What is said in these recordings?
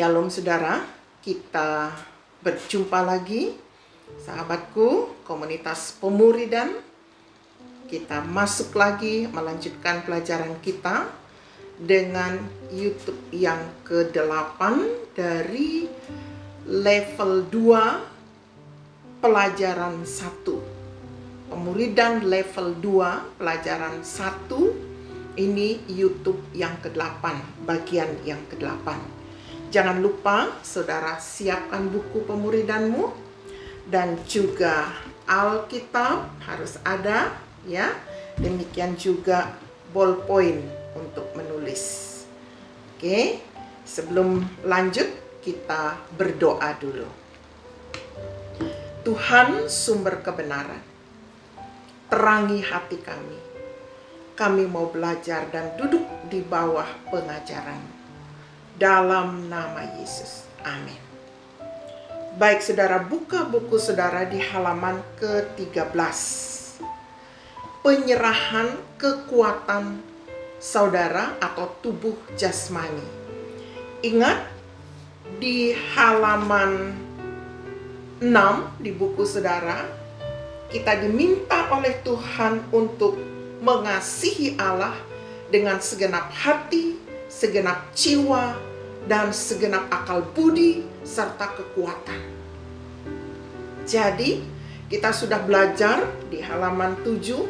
Shalom saudara, kita berjumpa lagi sahabatku, komunitas pemuridan. Kita masuk lagi melanjutkan pelajaran kita dengan YouTube yang ke-8 dari level 2 pelajaran 1. Pemuridan level 2 pelajaran 1, ini YouTube yang ke-8, bagian yang ke-8. Jangan lupa saudara siapkan buku pemuridanmu dan juga Alkitab harus ada ya. Demikian juga ballpoint untuk menulis. Oke, sebelum lanjut kita berdoa dulu. Tuhan sumber kebenaran, terangi hati kami. Kami mau belajar dan duduk di bawah pengajaran. Dalam nama Yesus, amin. Baik saudara, buka buku saudara di halaman ke-13. Penyerahan kekuatan saudara atau tubuh jasmani. Ingat, di halaman 6 di buku saudara, kita diminta oleh Tuhan untuk mengasihi Allah dengan segenap hati, segenap jiwa, dan segenap akal budi, serta kekuatan. Jadi, kita sudah belajar di halaman 7,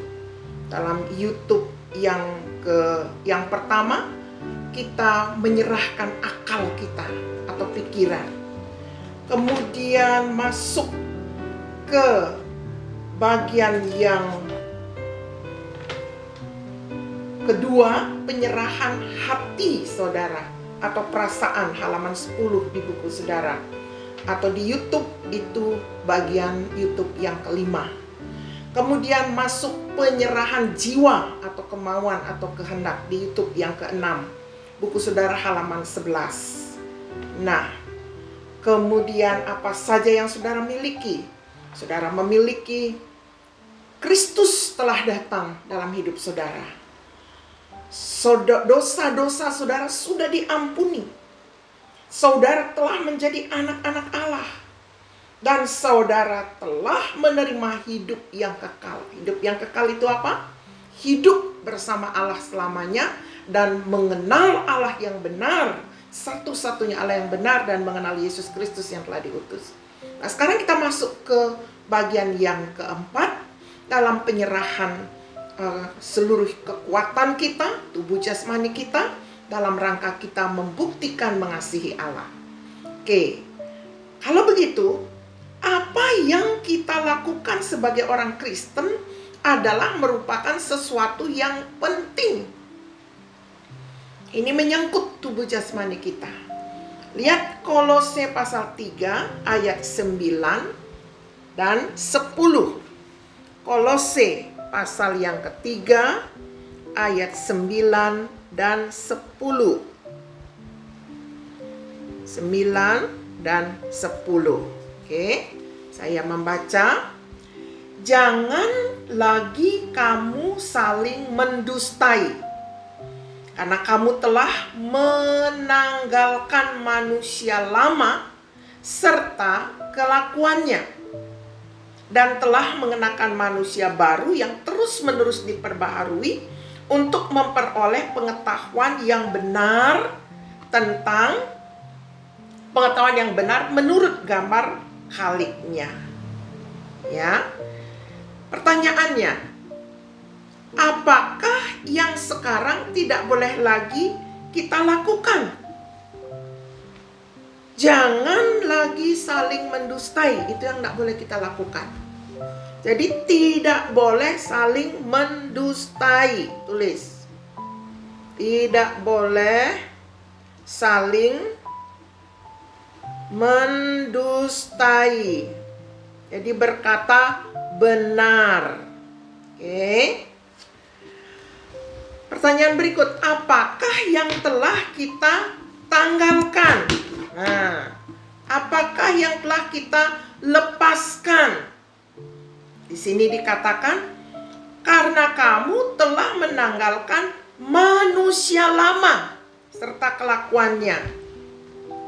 dalam YouTube yang pertama, kita menyerahkan akal kita atau pikiran. Kemudian masuk ke bagian yang kedua, penyerahan hati saudara atau perasaan, halaman 10 di buku saudara. Atau di YouTube itu bagian YouTube yang kelima. Kemudian masuk penyerahan jiwa atau kemauan atau kehendak di YouTube yang keenam. Buku saudara halaman 11. Nah, kemudian apa saja yang saudara miliki? Saudara memiliki Kristus telah datang dalam hidup saudara. Dosa-dosa saudara sudah diampuni. Saudara telah menjadi anak-anak Allah. Dan saudara telah menerima hidup yang kekal. Hidup yang kekal itu apa? Hidup bersama Allah selamanya dan mengenal Allah yang benar. Satu-satunya Allah yang benar dan mengenal Yesus Kristus yang telah diutus. Nah, sekarang kita masuk ke bagian yang keempat dalam penyerahan seluruh kekuatan kita, tubuh jasmani kita, dalam rangka kita membuktikan mengasihi Allah. Oke, kalau begitu, apa yang kita lakukan sebagai orang Kristen adalah merupakan sesuatu yang penting. Ini menyangkut tubuh jasmani kita. Lihat Kolose pasal 3 ayat 9 dan 10. Kolose pasal yang ketiga, ayat 9 dan 10. 9 dan 10. Oke, saya membaca. Jangan lagi kamu saling mendustai, karena kamu telah menanggalkan manusia lama serta kelakuannya, dan telah mengenakan manusia baru yang terus-menerus diperbaharui untuk memperoleh pengetahuan yang benar tentang pengetahuan yang benar menurut gambar Khaliknya. Ya. Pertanyaannya, apakah yang sekarang tidak boleh lagi kita lakukan? Jangan lagi saling mendustai, itu yang tidak boleh kita lakukan. Jadi tidak boleh saling mendustai, tulis. Tidak boleh saling mendustai. Jadi berkata benar. Oke. Pertanyaan berikut, apakah yang telah kita tanggalkan? Nah, apakah yang telah kita lepaskan? Di sini dikatakan, karena kamu telah menanggalkan manusia lama serta kelakuannya.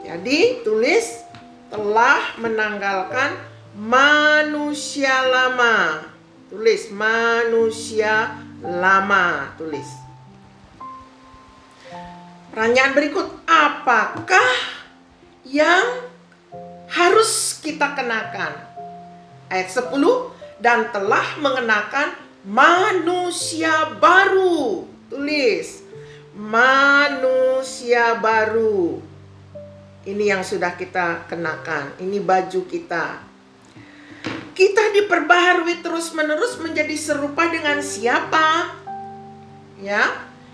Jadi tulis telah menanggalkan manusia lama. Tulis manusia lama, tulis. Pertanyaan berikut, apakah yang harus kita kenakan? Ayat 10, dan telah mengenakan manusia baru. Tulis, manusia baru. Ini yang sudah kita kenakan, ini baju kita. Kita diperbaharui terus-menerus menjadi serupa dengan siapa? Ya,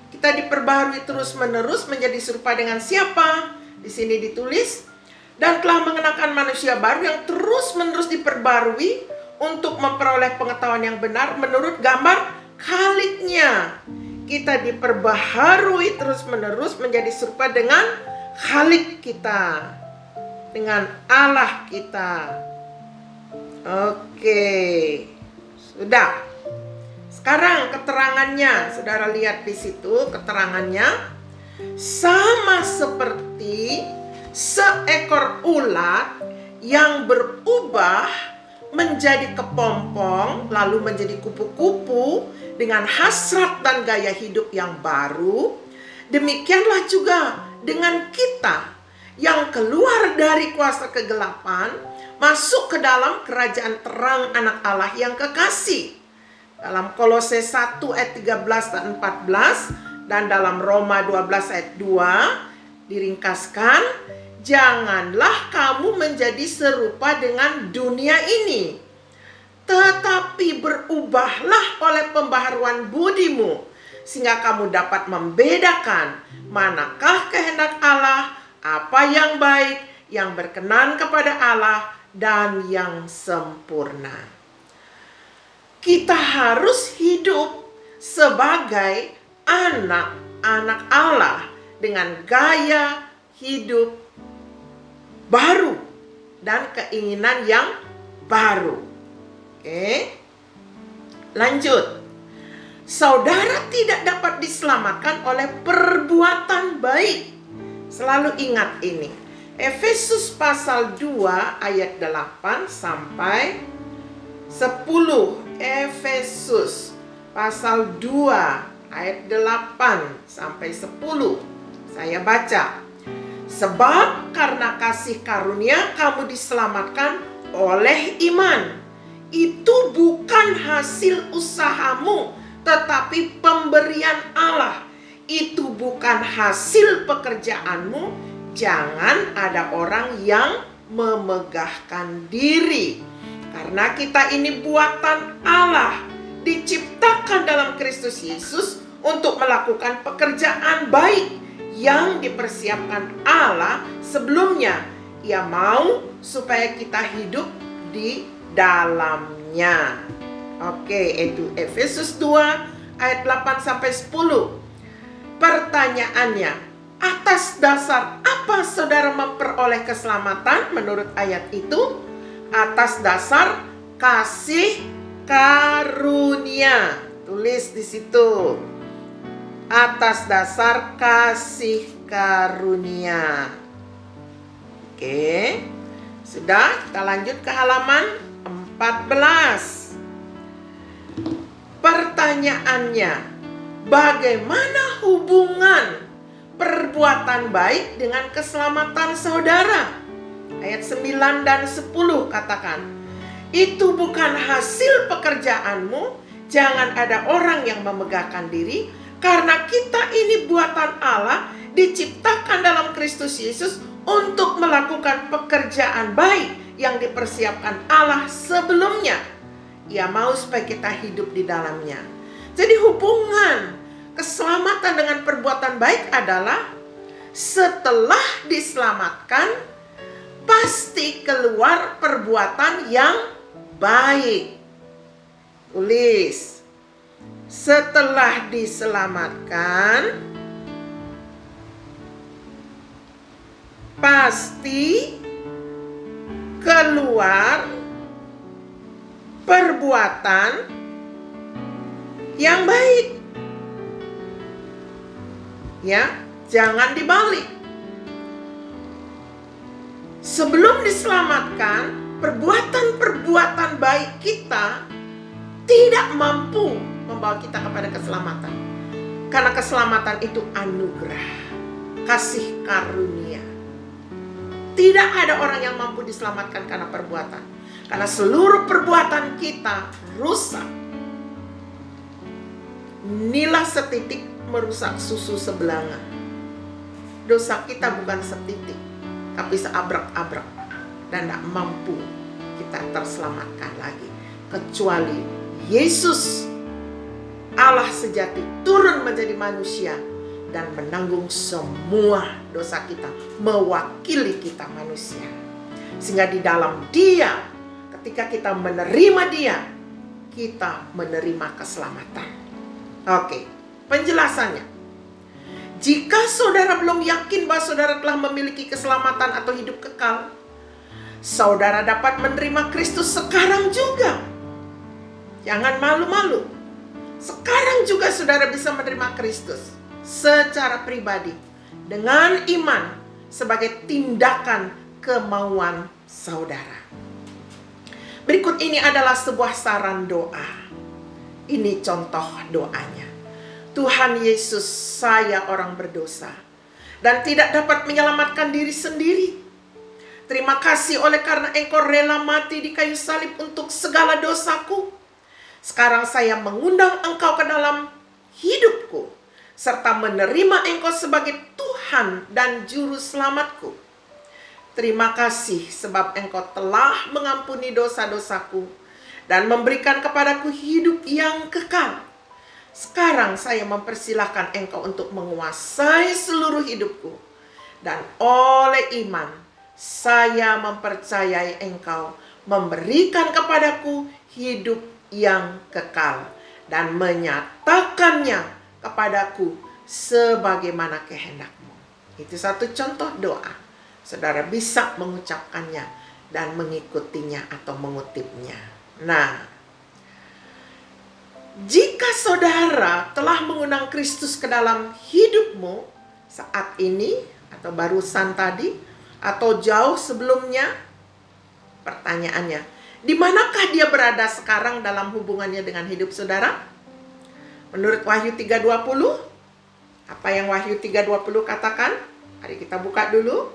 kita diperbaharui terus-menerus menjadi serupa dengan siapa? Di sini ditulis, dan telah mengenakan manusia baru yang terus-menerus diperbarui untuk memperoleh pengetahuan yang benar menurut gambar Khaliknya. Kita diperbaharui terus-menerus menjadi serupa dengan Khalik kita, dengan Allah kita. Oke, sudah. Sekarang keterangannya, saudara lihat di situ keterangannya. Sama seperti seekor ulat yang berubah menjadi kepompong, lalu menjadi kupu-kupu dengan hasrat dan gaya hidup yang baru. Demikianlah juga dengan kita yang keluar dari kuasa kegelapan, masuk ke dalam kerajaan terang anak Allah yang kekasih. Dalam Kolose 1 ayat 13 dan 14 dan dalam Roma 12 ayat 2 diringkaskan, janganlah kamu menjadi serupa dengan dunia ini, tetapi berubahlah oleh pembaharuan budimu, sehingga kamu dapat membedakan manakah kehendak Allah, apa yang baik, yang berkenan kepada Allah, dan yang sempurna. Kita harus hidup sebagai anak-anak Allah dengan gaya hidup baru dan keinginan yang baru. Oke, lanjut. Saudara tidak dapat diselamatkan oleh perbuatan baik. Selalu ingat ini. Efesus pasal 2 ayat 8 sampai 10. Efesus pasal 2 ayat 8 sampai 10. Saya baca. Sebab karena kasih karunia kamu diselamatkan oleh iman. Itu bukan hasil usahamu, tetapi pemberian Allah. Itu bukan hasil pekerjaanmu. Jangan ada orang yang memegahkan diri. Karena kita ini buatan Allah, diciptakan dalam Kristus Yesus untuk melakukan pekerjaan baik yang dipersiapkan Allah sebelumnya. Ia mau supaya kita hidup di dalamnya. Oke, itu Efesus 2 ayat 8 sampai 10. Pertanyaannya, atas dasar apa saudara memperoleh keselamatan menurut ayat itu? Atas dasar kasih karunia. Tulis di situ. Atas dasar kasih karunia. Oke. Sudah, kita lanjut ke halaman 14. Pertanyaannya, bagaimana hubungan perbuatan baik dengan keselamatan saudara? Ayat 9 dan 10 katakan, itu bukan hasil pekerjaanmu, jangan ada orang yang memegahkan diri, karena kita ini buatan Allah, diciptakan dalam Kristus Yesus untuk melakukan pekerjaan baik yang dipersiapkan Allah sebelumnya. Ia mau supaya kita hidup di dalamnya. Jadi hubungan keselamatan dengan perbuatan baik adalah setelah diselamatkan, pasti keluar perbuatan yang baik. Tulis, setelah diselamatkan, pasti keluar perbuatan yang baik. Ya, jangan dibalik. Sebelum diselamatkan, perbuatan-perbuatan baik kita tidak mampu membawa kita kepada keselamatan. Karena keselamatan itu anugerah, kasih karunia. Tidak ada orang yang mampu diselamatkan karena perbuatan. Karena seluruh perbuatan kita rusak. Nila setitik merusak susu sebelanga. Dosa kita bukan setitik, tapi seabrek-abrek. Dan tidak mampu kita terselamatkan lagi. Kecuali Yesus, Allah sejati, turun menjadi manusia dan menanggung semua dosa kita, mewakili kita manusia. Sehingga di dalam Dia, ketika kita menerima Dia, kita menerima keselamatan. Oke, penjelasannya. Jika saudara belum yakin bahwa saudara telah memiliki keselamatan atau hidup kekal, saudara dapat menerima Kristus sekarang juga. Jangan malu-malu. Sekarang juga saudara bisa menerima Kristus secara pribadi dengan iman sebagai tindakan kemauan saudara. Berikut ini adalah sebuah saran doa. Ini contoh doanya. Tuhan Yesus, saya orang berdosa dan tidak dapat menyelamatkan diri sendiri. Terima kasih oleh karena Engkau rela mati di kayu salib untuk segala dosaku. Sekarang saya mengundang Engkau ke dalam hidupku, serta menerima Engkau sebagai Tuhan dan Juru Selamatku. Terima kasih sebab Engkau telah mengampuni dosa-dosaku dan memberikan kepadaku hidup yang kekal. Sekarang saya mempersilahkan Engkau untuk menguasai seluruh hidupku. Dan oleh iman, saya mempercayai Engkau memberikan kepadaku hidup yang kekal dan menyatakannya kepadaku sebagaimana kehendak-Mu. Itu satu contoh doa. Saudara bisa mengucapkannya dan mengikutinya atau mengutipnya. Nah, jika saudara telah mengundang Kristus ke dalam hidupmu saat ini atau barusan tadi atau jauh sebelumnya, pertanyaannya, di manakah dia berada sekarang dalam hubungannya dengan hidup saudara? Menurut Wahyu 3:20, apa yang Wahyu 3:20 katakan? Mari kita buka dulu.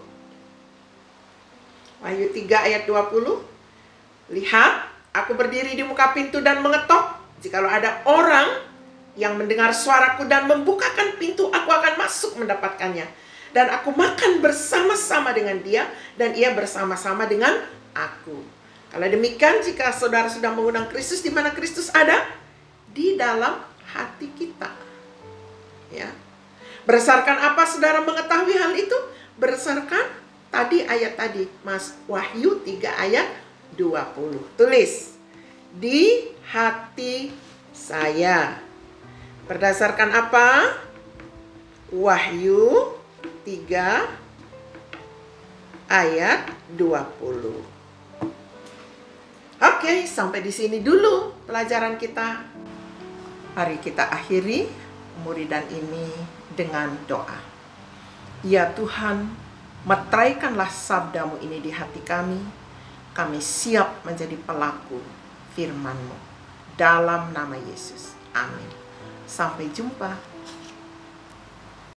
Wahyu 3 ayat 20. Lihat, aku berdiri di muka pintu dan mengetok. Jikalau ada orang yang mendengar suaraku dan membukakan pintu, aku akan masuk mendapatkannya. Dan aku makan bersama-sama dengan dia, dan ia bersama-sama dengan aku. Kalau demikian, jika saudara sudah mengundang Kristus, di mana Kristus ada? Di dalam hati kita. Ya. Berdasarkan apa saudara mengetahui hal itu? Berdasarkan tadi ayat tadi, Mas, Wahyu 3 ayat 20. Tulis, di hati saya. Berdasarkan apa? Wahyu 3 ayat 20. Oke, sampai di sini dulu pelajaran kita. Mari kita akhiri muridan ini dengan doa. Ya Tuhan, meteraikanlah sabda-Mu ini di hati kami. Kami siap menjadi pelaku firman-Mu. Dalam nama Yesus. Amin. Sampai jumpa.